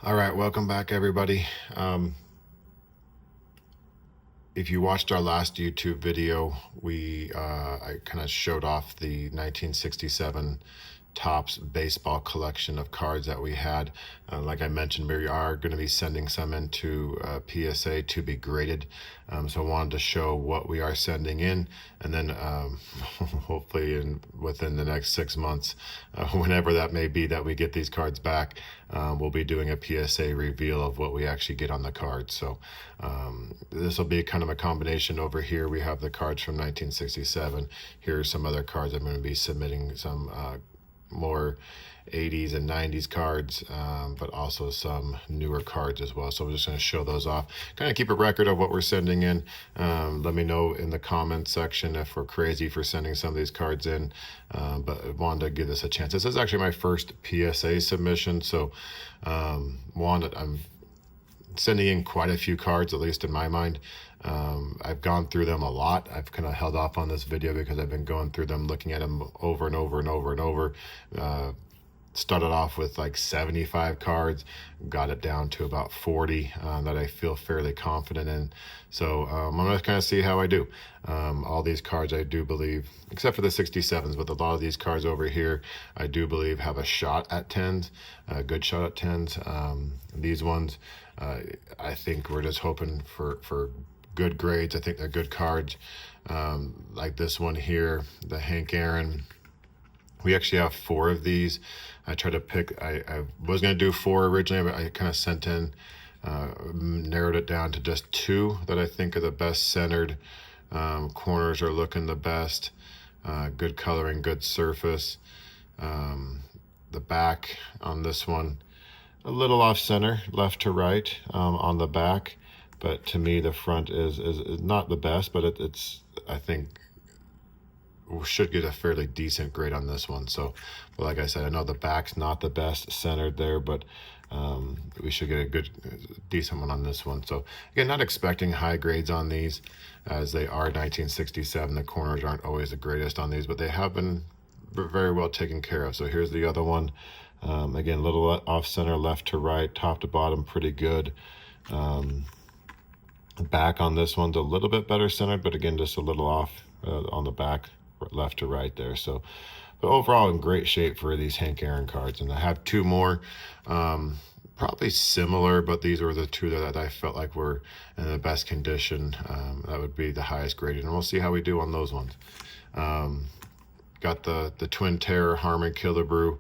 All right, welcome back, everybody. If you watched our last YouTube video, I kind of showed off the 1967 Topps baseball collection of cards that we had. Like I mentioned, we are going to be sending some into PSA to be graded. So I wanted to show what we are sending in, and then hopefully within the next 6 months, whenever that may be that we get these cards back, we'll be doing a PSA reveal of what we actually get on the cards. So this will be kind of a combination. Over here we have the cards from 1967. Here are some other cards. I'm going to be submitting some more 80s and 90s cards, but also some newer cards as well. So I'm just going to show those off, kind of keep a record of what we're sending in. Let me know in the comments section if we're crazy for sending some of these cards in, but I wanted to give this a chance. This is actually my first PSA submission, so I'm sending in quite a few cards, at least in my mind. I've gone through them a lot. I've kind of held off on this video because I've been going through them, looking at them over and over and over and over. Started off with like 75 cards, got it down to about 40 that I feel fairly confident in. So I'm going to kind of see how I do. All these cards, I do believe, except for the 67s, but a lot of these cards over here, I do believe have a shot at 10s, a good shot at 10s. These ones, I think we're just hoping for good grades. I think they're good cards. Like this one here, the Hank Aaron. We actually have 4 of these. I tried to pick, I was going to do 4 originally, but I kind of sent in, narrowed it down to just 2 that I think are the best centered. Corners are looking the best. Good coloring, good surface. The back on this one, a little off center, left to right on the back. But to me, the front is not the best, but it's I think we should get a fairly decent grade on this one. So, but like I said, I know the back's not the best centered there, but we should get a good, decent one on this one. So again, not expecting high grades on these, as they are 1967. The corners aren't always the greatest on these, but they have been very well taken care of. So here's the other one. Again, a little off center, left to right, top to bottom, pretty good. Back on this one's a little bit better centered, but again, just a little off on the back, left to right there. So, but overall in great shape for these Hank Aaron cards. And I have 2 more, probably similar, but these were the 2 that I felt like were in the best condition. That would be the highest graded, and we'll see how we do on those ones. Got the Twin Terror Harmon Killebrew,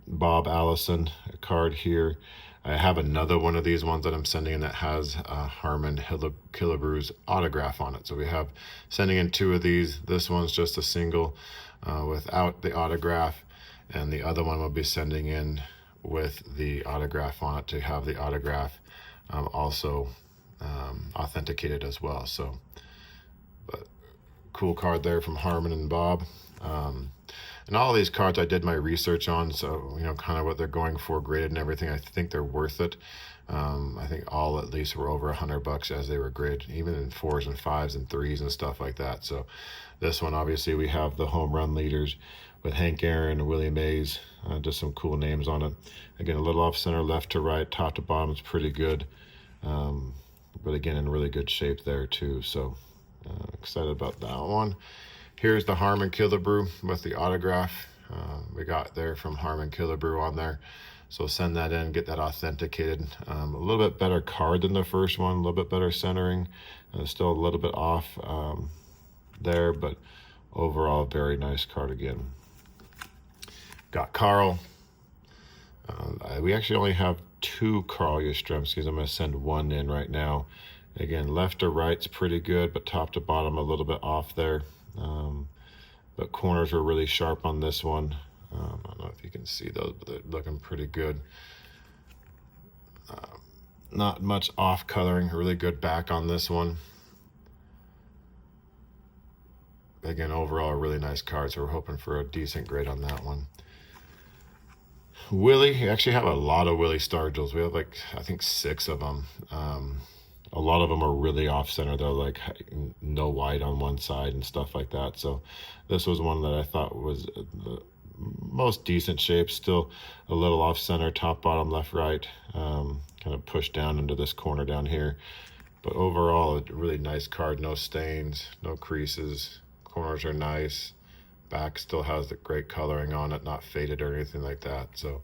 Bob Allison card here. I have another one of these ones that I'm sending in that has Harmon Killebrew's autograph on it. So we have sending in 2 of these. This one's just a single without the autograph, and the other one will be sending in with the autograph on it, to have the autograph also authenticated as well. So, but cool card there from Harmon and Bob. And all of these cards I did my research on, so you know kind of what they're going for, graded and everything. I think they're worth it. I think all at least were over $100 as they were graded, even in 4s and 5s and 3s and stuff like that. So this one, obviously, we have the home run leaders with Hank Aaron and Willie Mays, just some cool names on it. Again, a little off center, left to right, top to bottom is pretty good, but again in really good shape there too. So excited about that one. Here's the Harmon Killebrew with the autograph we got there from Harmon Killebrew on there. So send that in, get that authenticated. A little bit better card than the first one, a little bit better centering. Still a little bit off there, but overall, very nice card again. Got Carl. We actually only have 2 Carl Yastrzemskis. I'm going to send 1 in right now. Again, left to right's pretty good, but top to bottom a little bit off there. But corners are really sharp on this one. I don't know if you can see those, but they're looking pretty good. Not much off coloring, really good back on this one. Again, overall, a really nice card, so we're hoping for a decent grade on that one. Willie, we actually have a lot of Willie Stargills. We have like, I think 6 of them. A lot of them are really off center. They're like no white on one side and stuff like that. So this was one that I thought was most decent shape, still a little off center, top, bottom, left, right, kind of pushed down into this corner down here. But overall, a really nice card, no stains, no creases, corners are nice, back still has the great coloring on it, not faded or anything like that. So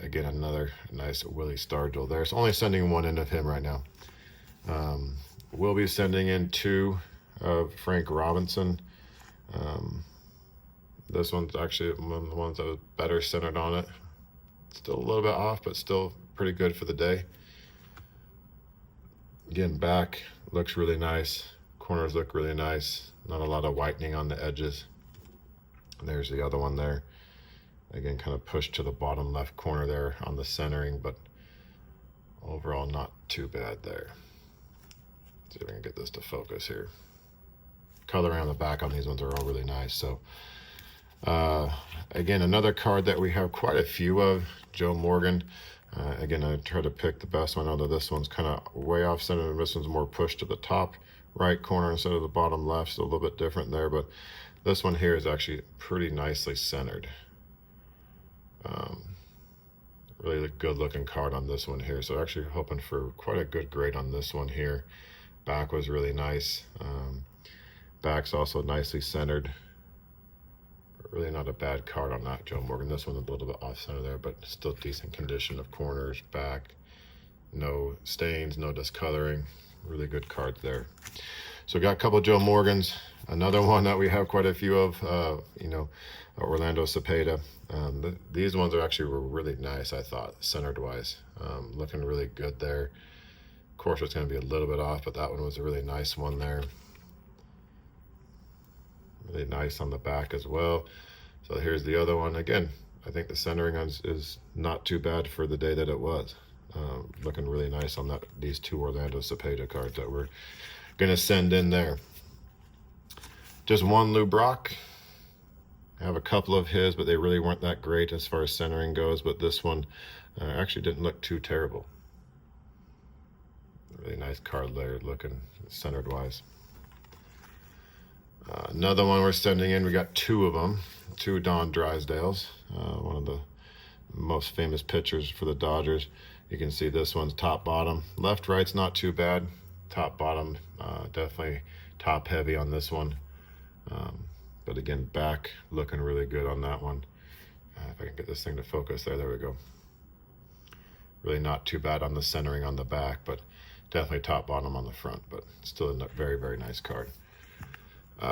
again, another nice Willie Stargell there. So only sending one in of him right now. We'll be sending in two of Frank Robinson. This one's actually one of the ones that was better centered on it. Still a little bit off, but still pretty good for the day. Again, back looks really nice. Corners look really nice. Not a lot of whitening on the edges. And there's the other one there. Again, kind of pushed to the bottom left corner there on the centering, but overall not too bad there. Let's see if I can get this to focus here. Coloring on the back on these ones are all really nice. So again, another card that we have quite a few of, Joe Morgan. Again, I try to pick the best one, although this one's kind of way off center and this one's more pushed to the top right corner instead of the bottom left, so a little bit different there. But this one here is actually pretty nicely centered. Really good looking card on this one here. So actually hoping for quite a good grade on this one here. Back was really nice. Back's also nicely centered. Really not a bad card on that, Joe Morgan. This one's a little bit off center there, but still decent condition of corners, back, no stains, no discoloring. Really good cards there. So we got a couple of Joe Morgans. Another one that we have quite a few of, Orlando Cepeda. These ones are actually really nice, I thought, centered wise. Looking really good there. Of course, it's going to be a little bit off, but that one was a really nice one there. Really nice on the back as well. So here's the other one. Again, I think the centering is not too bad for the day that it was. Looking really nice on these two Orlando Cepeda cards that we're going to send in there. Just one Lou Brock. I have a couple of his, but they really weren't that great as far as centering goes. But this one actually didn't look too terrible. Really nice card there, looking centered wise. Another one we're sending in, we got two of them, two Don Drysdales, one of the most famous pitchers for the Dodgers. You can see this one's top, bottom. Left, right's not too bad. Top, bottom, definitely top heavy on this one. But again, back looking really good on that one. If I can get this thing to focus there we go. Really not too bad on the centering on the back, but definitely top, bottom on the front, but still a very, very nice card.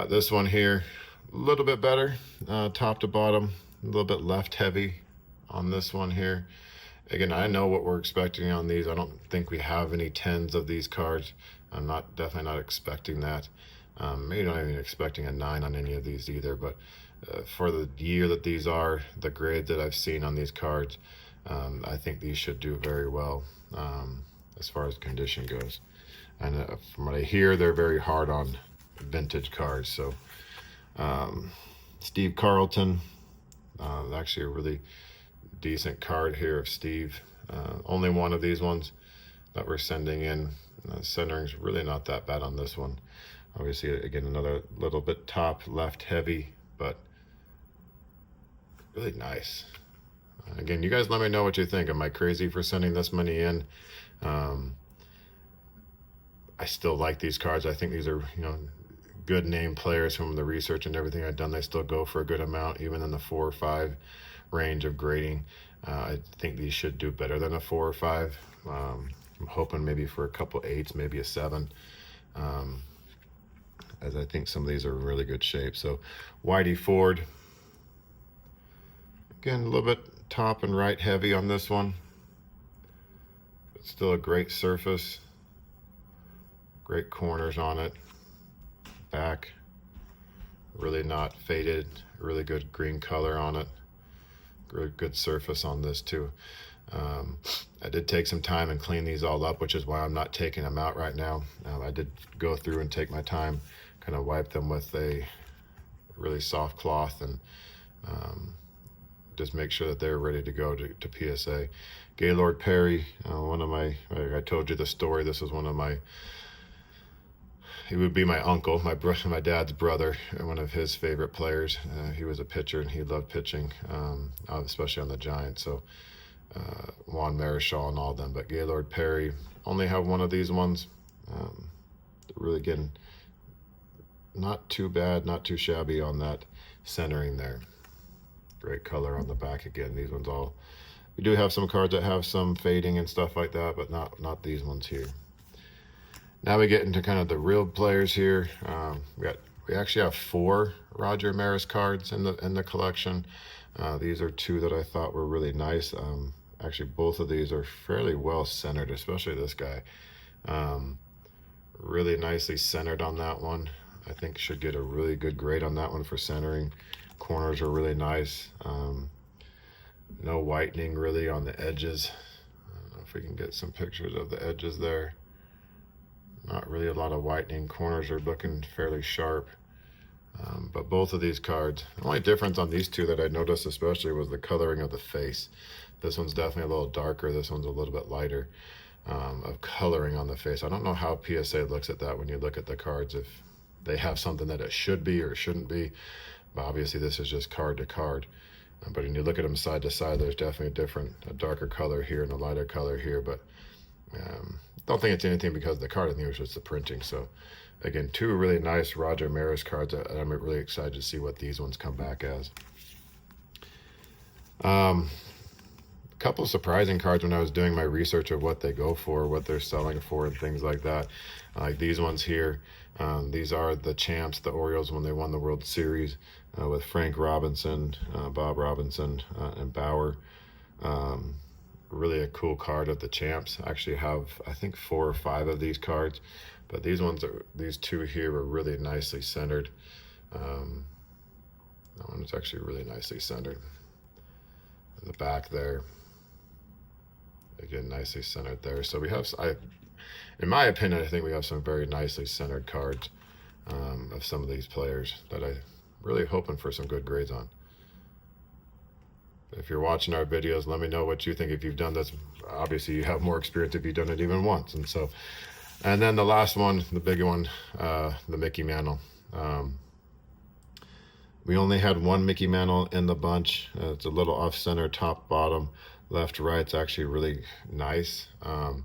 This one here, a little bit better, top to bottom, a little bit left heavy on this one here. Again, I know what we're expecting on these. I don't think we have any 10s of these cards. I'm definitely not expecting that. Maybe not even expecting a 9 on any of these either, but for the year that these are, the grade that I've seen on these cards, I think these should do very well as far as condition goes. And from what I hear, they're very hard on vintage cards. So Steve Carlton, actually a really decent card here of Steve. Only one of these ones that we're sending in. Centering's really not that bad on this one. Obviously, again, another little bit top left heavy, but really nice. Again, you guys let me know what you think. Am I crazy for sending this many in? I still like these cards. I think these are, good name players from the research and everything I've done. They still go for a good amount, even in the 4 or 5 range of grading. I think these should do better than a 4 or 5. I'm hoping maybe for a couple 8s, maybe a 7. As I think some of these are in really good shape. So Whitey Ford, again, a little bit top and right heavy on this one, but still a great surface, great corners on it. Back, really not faded, really good green color on it. Good surface on this too. I did take some time and clean these all up, which is why I'm not taking them out right now. I did go through and take my time, kind of wipe them with a really soft cloth and just make sure that they're ready to go to PSA. Gaylord Perry, one of my, I told you the story, this was one of my he would be my uncle, my dad's brother, and one of his favorite players. He was a pitcher and he loved pitching, especially on the Giants. So Juan Marichal and all of them, but Gaylord Perry, only have one of these ones. Really getting not too bad, not too shabby on that centering there. Great color on the back again. These ones all, we do have some cards that have some fading and stuff like that, but not these ones here. Now we get into kind of the real players here. We actually have 4 Roger Maris cards in the collection. These are 2 that I thought were really nice. Actually, both of these are fairly well centered, especially this guy. Really nicely centered on that one. I think should get a really good grade on that one for centering. Corners are really nice. No whitening really on the edges. I don't know if we can get some pictures of the edges there. Not really a lot of whitening. Corners are looking fairly sharp. But both of these cards, the only difference on these 2 that I noticed especially was the coloring of the face. This one's definitely a little darker. This one's a little bit lighter of coloring on the face. I don't know how PSA looks at that when you look at the cards, if they have something that it should be or shouldn't be. But obviously this is just card to card. But when you look at them side to side, there's definitely a darker color here and a lighter color here. But don't think it's anything because of the card. I think it was just the printing. So again, 2 really nice Roger Maris cards. I'm really excited to see what these ones come back as. A couple surprising cards when I was doing my research of what they go for, what they're selling for, and things like that. Like these ones here. These are the champs, the Orioles, when they won the World Series with Frank Robinson, Bob Robinson, and Bauer. Really a cool card of the champs. I actually have, I think, 4 or 5 of these cards, but these 2 here are really nicely centered. That one is actually really nicely centered. In the back there, again, nicely centered there. So we have, in my opinion, I think we have some very nicely centered cards of some of these players that I'm really hoping for some good grades on. If you're watching our videos, let me know what you think if you've done this. Obviously, you have more experience if you've done it even once. And then the last one, the big one, the Mickey Mantle. We only had 1 Mickey Mantle in the bunch. It's a little off-center, top, bottom, left, right. It's actually really nice. And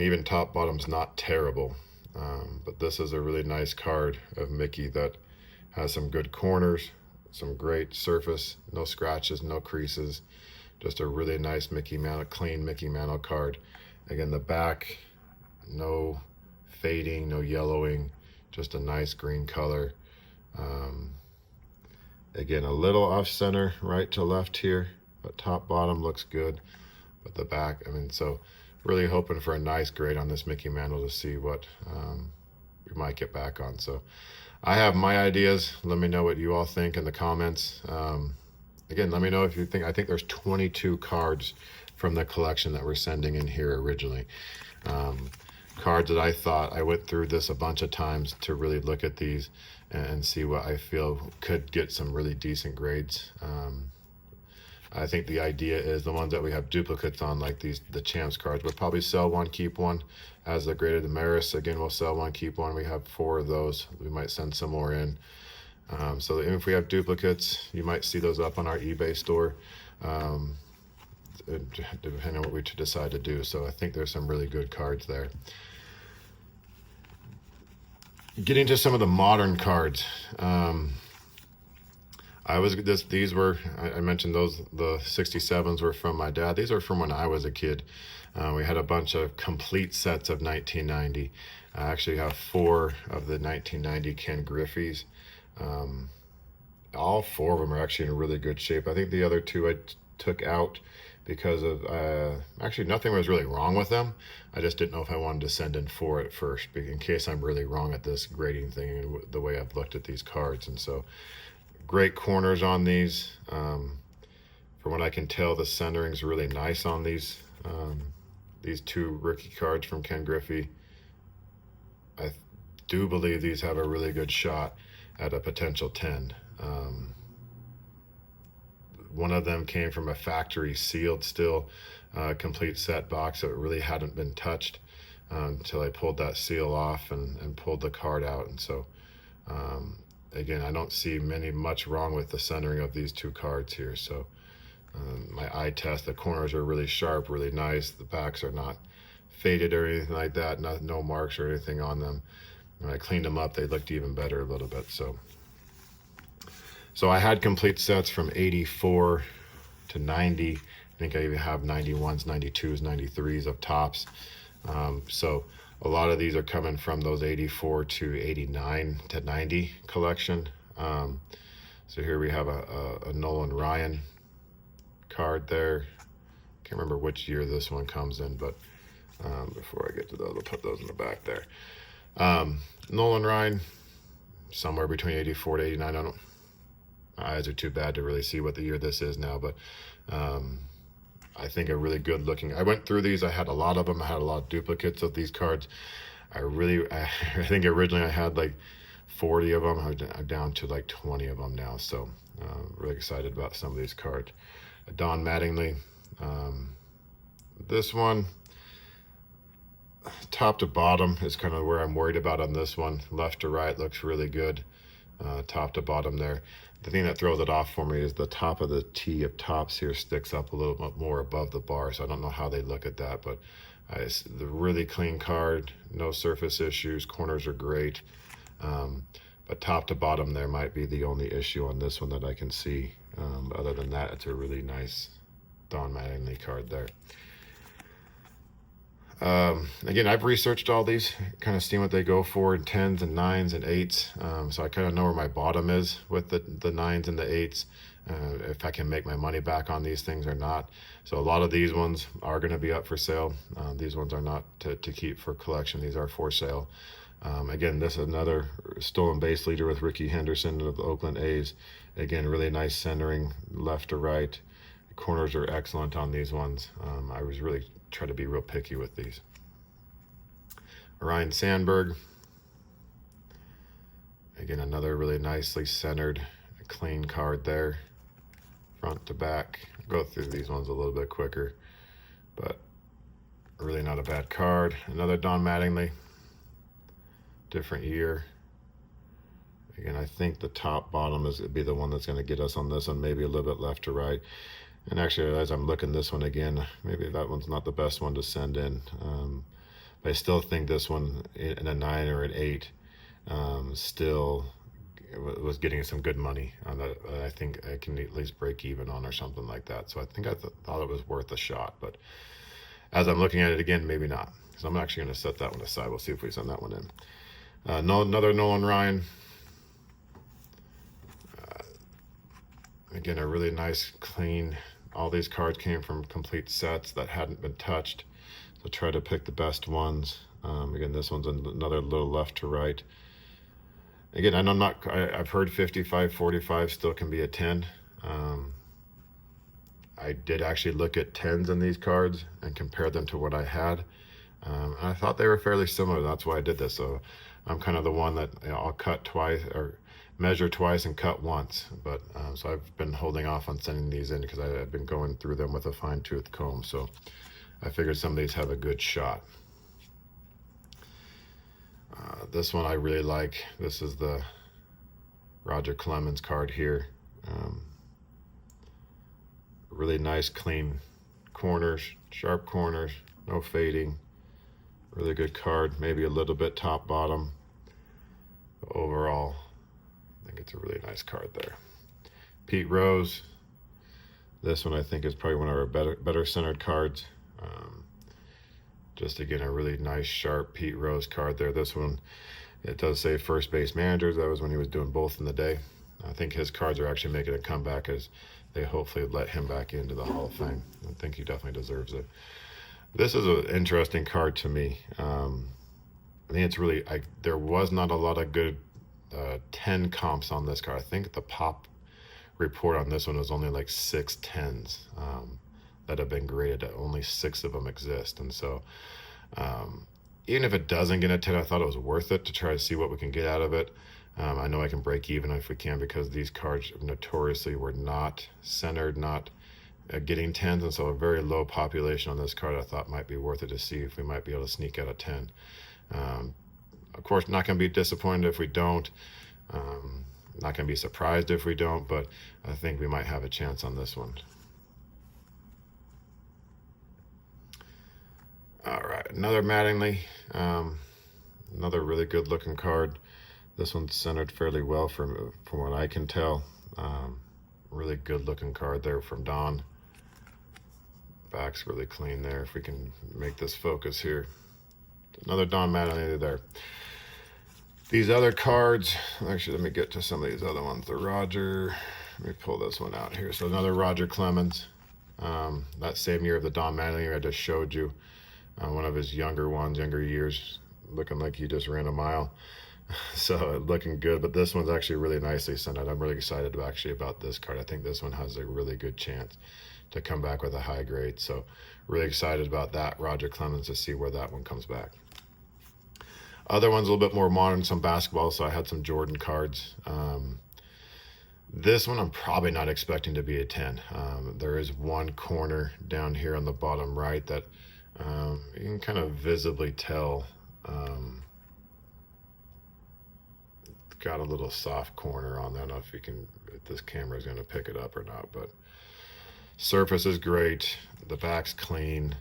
even top, bottom's not terrible. But this is a really nice card of Mickey that has some good corners, some great surface, no scratches, no creases. Just a really nice Mickey Mantle, clean Mickey Mantle card. Again, the back, no fading, no yellowing, just a nice green color. Again, a little off center, right to left here, but top, bottom looks good. But the back, so really hoping for a nice grade on this Mickey Mantle to see what we might get back on. So I have my ideas. Let me know what you all think in the comments. Again, let me know if you think, I think there's 22 cards from the collection that we're sending in here originally. Cards that I thought, I went through this a bunch of times to really look at these and see what I feel could get some really decent grades. I think the idea is the ones that we have duplicates on, like the champs cards, we'll probably sell 1, keep 1. As the Greater the Maris, again, we'll sell 1, keep 1. We have 4 of those. We might send some more in. So if we have duplicates, you might see those up on our eBay store, depending on what we decide to do. So I think there's some really good cards there. Getting to some of the modern cards. These were, I mentioned those, the 67s were from my dad. These are from when I was a kid. We had a bunch of complete sets of 1990. I actually have 4 of the 1990 Ken Griffey's. All 4 of them are actually in really good shape. I think the other 2 I took out because of, actually nothing was really wrong with them. I just didn't know if I wanted to send in 4 at first, in case I'm really wrong at this grading thing and the way I've looked at these cards. And so, great corners on these. From what I can tell, the centering's really nice on these 2 rookie cards from Ken Griffey. I do believe these have a really good shot at a potential 10. One of them came from a factory sealed still complete set box, so it really hadn't been touched. until I pulled that seal off and pulled the card out. And so again, I don't see much wrong with the centering of these two cards here. So my eye test, the corners are really sharp, really nice. The backs are not faded or anything like that. No marks or anything on them. When I cleaned them up, they looked even better a little bit. So I had complete sets from 84 to 90. I think I even have 91s, 92s, 93s of tops. So a lot of these are coming from those 84 to 89 to 90 collection. So here we have a Nolan Ryan card there. Can't remember which year this one comes in, but before I get to those, I'll put those in the back there. Nolan Ryan, somewhere between 84 to 89. I don't, my eyes are too bad to really see what the year this is now, but I think a really good looking. I went through these. I had a lot of them. I had a lot of duplicates of these cards. I think originally I had like 40 of them. I'm down to like 20 of them now. So really excited about some of these cards. Don Mattingly. This one, top to bottom is kind of where I'm worried about on this one. Left to right looks really good. Top to bottom there. The thing that throws it off for me is the top of the T of tops here sticks up a little bit more above the bar. So I don't know how they look at that, but the really clean card, no surface issues, corners are great. But top to bottom there might be the only issue on this one that I can see. Other than that, it's a really nice Don Mattingly card there. Again, I've researched all these, kind of seen what they go for in 10s and 9s and 8s. So I kind of know where my bottom is with the 9s and the 8s, if I can make my money back on these things or not. So a lot of these ones are going to be up for sale. These ones are not to keep for collection. These are for sale. Again, this is another stolen base leader with Ricky Henderson of the Oakland A's. Again, really nice centering, left to right. The corners are excellent on these ones. I was really try to be real picky with these. Ryan Sandberg. Again, another really nicely centered, clean card there, front to back. I'll go through these ones a little bit quicker, but really not a bad card. Another Don Mattingly, different year. Again, I think the top bottom is be the one that's going to get us on this one, maybe a little bit left to right. And actually, as I'm looking this one again, maybe that one's not the best one to send in. But I still think this one in a 9 or an 8 still was getting some good money on that. I think I can at least break even on or something like that. So I think I thought it was worth a shot. But as I'm looking at it again, maybe not. So I'm actually going to set that one aside. We'll see if we send that one in. Another Nolan Ryan. Again, a really nice, clean. All these cards came from complete sets that hadn't been touched. So try to pick the best ones. Again, this one's another little left to right. Again, I've heard 55, 45 still can be a 10. I did actually look at 10s in these cards and compare them to what I had. And I thought they were fairly similar. That's why I did this. So I'm kind of the one that I'll cut twice or measure twice and cut once. But so I've been holding off on sending these in because I've been going through them with a fine-tooth comb. So I figured some of these have a good shot. This one I really like. This is the Roger Clemens card here. Really nice, clean corners, sharp corners, no fading. Really good card. Maybe a little bit top bottom. But overall, I think it's a really nice card there. Pete Rose. This one I think is probably one of our better centered cards. Just again, a really nice, sharp Pete Rose card there. This one, it does say first base manager. That was when he was doing both in the day. I think his cards are actually making a comeback as they hopefully let him back into the Hall of Fame. I think he definitely deserves it. This is an interesting card to me. I think it's really, there was not a lot of good 10 comps on this card. I think the pop report on this one was only like 6 10s that have been graded. Only 6 of them exist. And so even if it doesn't get a 10, I thought it was worth it to try to see what we can get out of it. I know I can break even if we can because these cards notoriously were not centered, not getting 10s, and so a very low population on this card I thought might be worth it to see if we might be able to sneak out a 10. Of course, not going to be disappointed if we don't. Not going to be surprised if we don't, but I think we might have a chance on this one. All right, another Mattingly. Another really good looking card. This one's centered fairly well from what I can tell. Really good looking card there from Don. Back's really clean there. If we can make this focus here. Another Don Mattingly there. These other cards, actually, let me get to some of these other ones. The Roger, let me pull this one out here. So another Roger Clemens. That same year of the Don Mattingly I just showed you. One of his younger years, looking like he just ran a mile. So looking good, but this one's actually really nicely centered. I'm really excited about this card. I think this one has a really good chance to come back with a high grade. So really excited about that, Roger Clemens, to see where that one comes back. Other ones a little bit more modern, some basketball. So I had some Jordan cards. This one I'm probably not expecting to be a 10. There is one corner down here on the bottom right that you can kind of visibly tell got a little soft corner on that. I don't know if this camera is going to pick it up or not, but surface is great. The back's clean.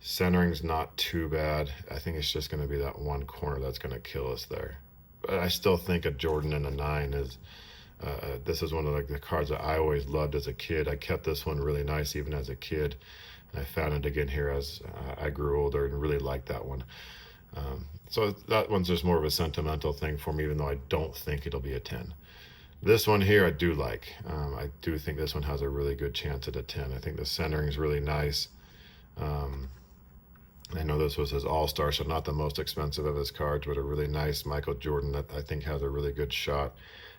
Centering's not too bad. I think it's just going to be that one corner that's going to kill us there. But I still think a Jordan and a 9 is, this is one of the cards that I always loved as a kid. I kept this one really nice even as a kid. And I found it again here as I grew older and really liked that one. So that one's just more of a sentimental thing for me, even though I don't think it'll be a 10. This one here I do like. I do think this one has a really good chance at a 10. I think the centering is really nice. I know this was his all-star, so not the most expensive of his cards, but a really nice Michael Jordan that I think has a really good shot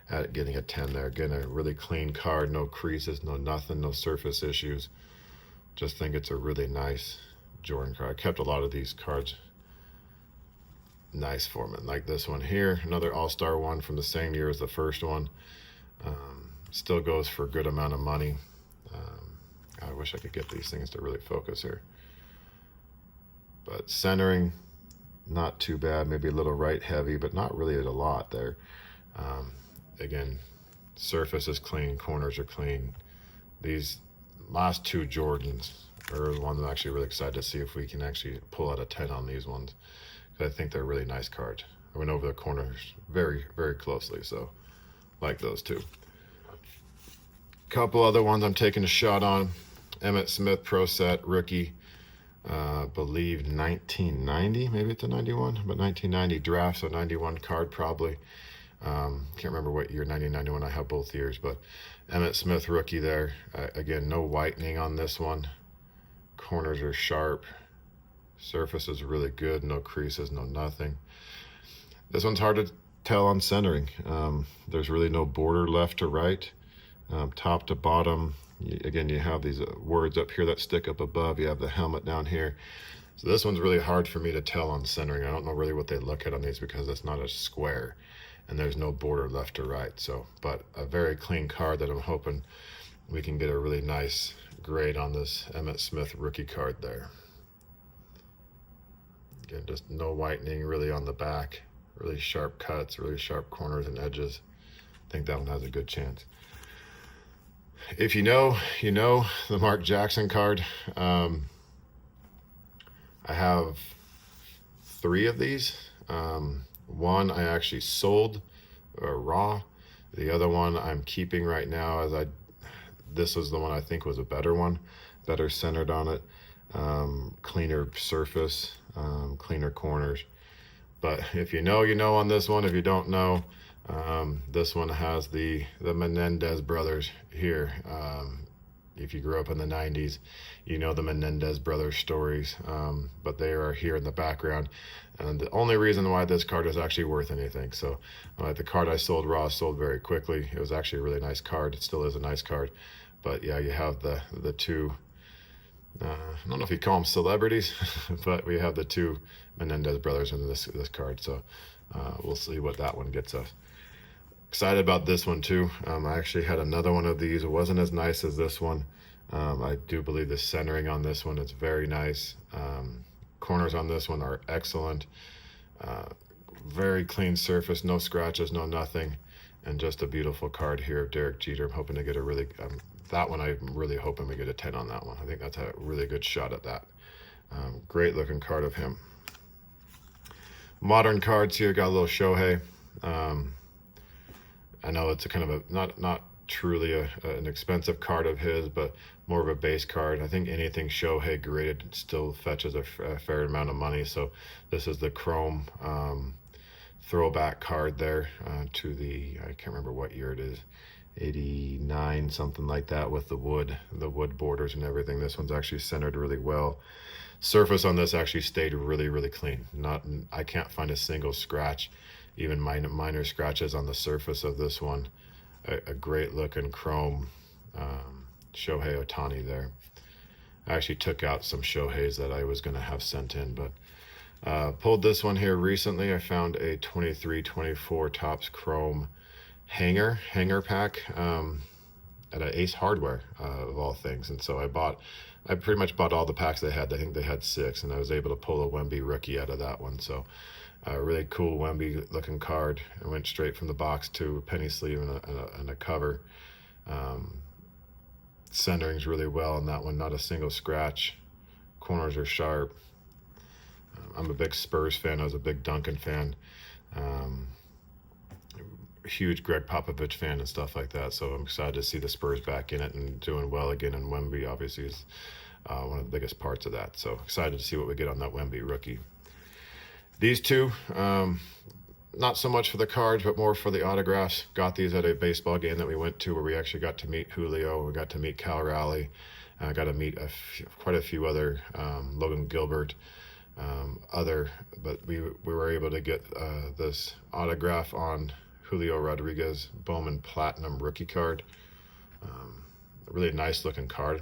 at getting a 10 there. Again, a really clean card, no creases, no nothing, no surface issues. Just think it's a really nice Jordan card. I kept a lot of these cards nice for me, like this one here, another all-star one from the same year as the first one. Still goes for a good amount of money. I wish I could get these things to really focus here. But centering, not too bad, maybe a little right heavy, but not really a lot there. Again, surface is clean, corners are clean. These last two Jordans are the ones I'm actually really excited to see if we can actually pull out a 10 on these ones. I think they're really nice cards. I went over the corners very, very closely, so like those two. Couple other ones I'm taking a shot on. Emmitt Smith Pro Set rookie, believe 1990, maybe it's a 91, but 1990 draft, so 91 card probably. Can't remember what year, 1991. I have both years, but Emmitt Smith rookie there. Again, no whitening on this one. Corners are sharp. Surface is really good, no creases, no nothing. This one's hard to tell on centering. There's really no border left to right. Top to bottom, again, you have these words up here that stick up above. You have the helmet down here. So this one's really hard for me to tell on centering. I don't know really what they look at on these because it's not a square and there's no border left to right. So, but a very clean card that I'm hoping we can get a really nice grade on this Emmitt Smith rookie card there. Again, just no whitening really on the back. Really sharp cuts, really sharp corners and edges. I think that one has a good chance. If you know, you know the Mark Jackson card. I have 3 of these. One I actually sold raw. The other one I'm keeping right now as this was the one I think was a better one, better centered on it, cleaner surface, cleaner corners. But if you know, you know on this one. If you don't know, this one has the Menendez brothers here. If you grew up in the 90s, you know the Menendez brothers stories, but they are here in the background. And the only reason why this card is actually worth anything. So the card I sold raw sold very quickly. It was actually a really nice card. It still is a nice card. But yeah, you have the two, I don't know if you call them celebrities, but we have the 2 Menendez brothers in this card. So we'll see what that one gets us. Excited about this one too. I actually had another one of these. It wasn't as nice as this one. I do believe the centering on this one is very nice. Corners on this one are excellent. Very clean surface, no scratches, no nothing, and just a beautiful card here of Derek Jeter. I'm hoping to get a really, that one I'm really hoping we get a 10 on that one. I think that's a really good shot at that. Great looking card of him. Modern cards here, got a little Shohei. I know it's a kind of a, not truly an expensive card of his, but more of a base card. I think anything Shohei graded still fetches a fair amount of money. So this is the chrome throwback card there to the, I can't remember what year it is, 89, something like that, with the wood borders and everything. This one's actually centered really well. Surface on this actually stayed really clean. I can't find a single scratch, even minor scratches on the surface of this one. A great looking chrome Shohei Ohtani there. I actually took out some Shoheis that I was going to have sent in, but pulled this one here recently. I found a 23-24 Topps Chrome hanger pack at an Ace Hardware of all things, and so I pretty much bought all the packs they had. I think they had 6, and I was able to pull a Wemby rookie out of that one. So a really cool Wemby looking card. It went straight from the box to a penny sleeve and a cover. Centering's really well on that one, not a single scratch. Corners are sharp. I'm a big Spurs fan. I was a big Duncan fan. Huge Greg Popovich fan and stuff like that. So I'm excited to see the Spurs back in it and doing well again. And Wemby obviously is one of the biggest parts of that. So excited to see what we get on that Wemby rookie. These two, not so much for the cards, but more for the autographs. Got these at a baseball game that we went to where we actually got to meet Julio. We got to meet Cal Raleigh. I got to meet quite a few other, Logan Gilbert, but we were able to get this autograph on Julio Rodriguez Bowman Platinum rookie card. A really nice looking card.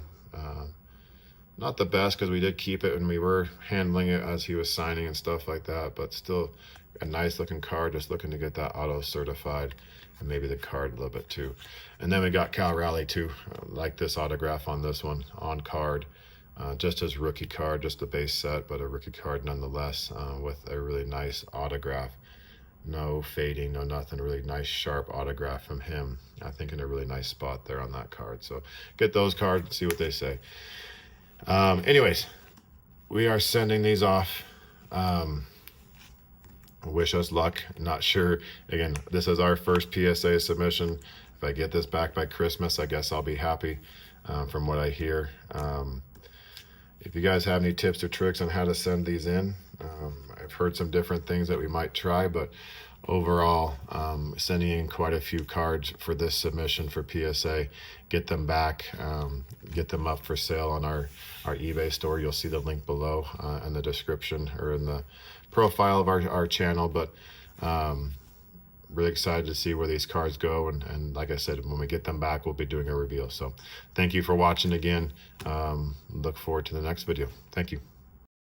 Not the best because we did keep it and we were handling it as he was signing and stuff like that, but still a nice looking card. Just looking to get that auto certified and maybe the card a little bit too. And then we got Cal Raleigh too. Like this autograph on this one on card. Just his rookie card, just the base set, but a rookie card nonetheless, with a really nice autograph. No fading, no nothing, really nice sharp autograph from him. I think in a really nice spot there on that card. So get those cards, see what they say. Anyways, we are sending these off. Wish us luck. Not sure. Again, this is our first PSA submission. If I get this back by Christmas, I guess I'll be happy, from what I hear. If you guys have any tips or tricks on how to send these in, I've heard some different things that we might try, but overall, sending in quite a few cards for this submission for PSA, get them back, get them up for sale on our eBay store. You'll see the link below in the description or in the profile of our channel, but really excited to see where these cards go, and like I said, when we get them back, we'll be doing a reveal. So thank you for watching again. Look forward to the next video. Thank you.